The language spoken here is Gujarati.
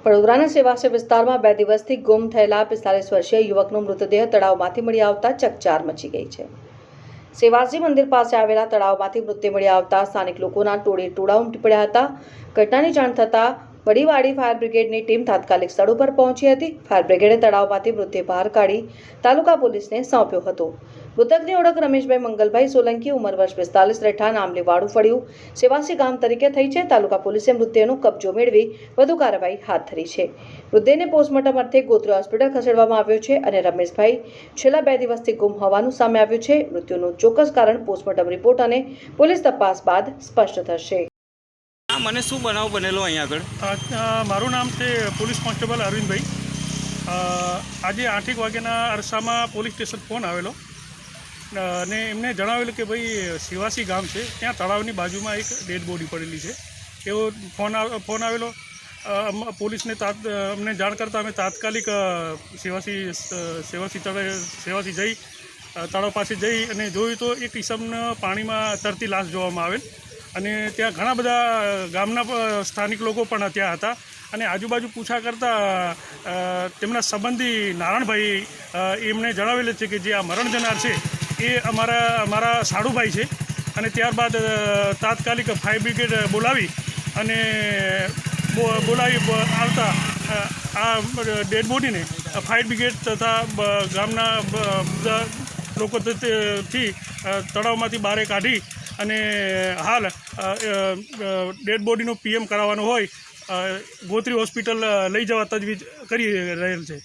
વડોદરાના સેવાસી વિસ્તારમાં 2 દિવસથી ગુમ થયેલા 45 વર્ષીય યુવકનો મૃતદેહ તળાવમાંથી મળી આવતા ચકચાર મચી ગઈ છે। સેવાસી મંદિર પાસે આવેલા તળાવમાંથી મૃતદેહ મળી આવતા સ્થાનિક લોકોના ટોળે-ટોળા ઉમટી પડ્યા હતા। ઘટનાની જાણ થતાં વડીવાડી ફાયર બ્રિગેડની ટીમ તાત્કાલિક સ્થળ ઉપર પહોંચી હતી। ફાયર બ્રિગેડે તળાવમાંથી મૃતદેહ બહાર કાઢી તાલુકા પોલીસને સોંપ્યો હતો। મૃતકની ઓળખ રમેશભાઈ મંગલભાઈ સોલંકી, ઉંમર વર્ષ 45, રહેઠાણ આંબલીવાડું ફળિયું, સેવાસી ગામ તરીકે થઈ છે। તાલુકા પોલીસે મૃતદેહનો કબજો મેળવી વધુ કાર્યવાહી હાથ ધરી છે। મૃતદેહને પોસ્ટમોર્ટમ અર્થે ગોત્રી હોસ્પિટલ ખસેડવામાં આવ્યો છે અને રમેશભાઈ છેલ્લા 2 દિવસથી ગુમ હોવાનું સામે આવ્યું છે। મૃત્યુનું ચોક્કસ કારણ પોસ્ટમોર્ટમ રિપોર્ટ અને પોલીસ તપાસ બાદ સ્પષ્ટ થશે। મને શું બનાવ બનેલો અહીંયા આગળ? મારું નામ છે પોલીસ કોન્સ્ટેબલ અરવિંદભાઈ। આજે 8 વાગ્યાના અરસામાં પોલીસ સ્ટેશન ફોન આવેલો અને એમને જણાવેલું કે ભાઈ સેવાસી ગામ છે, ત્યાં તળાવની બાજુમાં એક ડેડ બોડી પડેલી છે। એવો ફોન આવેલો। પોલીસને અમને જાણ કરતાં અમે તાત્કાલિક સેવાસી જઈ તળાવ પાસે જઈ અને જોયું તો એક ઈસમને પાણીમાં તરતી લાશ જોવામાં આવેલ અને ત્યાં ઘણા બધા ગામના સ્થાનિક લોકો પણ ત્યાં હતા અને આજુબાજુ પૂછા કરતાં તેમના સંબંધી નારાયણભાઈ એમને જણાવેલું છે કે જે આ મરણ જનાર છે એ અમારા સાડુભાઈ છે। અને ત્યારબાદ તાત્કાલિક ફાયર બ્રિગેડ બોલાવી અને આવતા આ ડેડ બોડીને ફાયર બ્રિગેડ તથા ગામના બધા લોકોથી તળાવમાંથી બહાર કાઢી અને હાલ ડેડ બોડીનું PM કરાવવાનું હોય ગોત્રી હોસ્પિટલ લઈ જવા તજવીજ કરી રહેલ છે।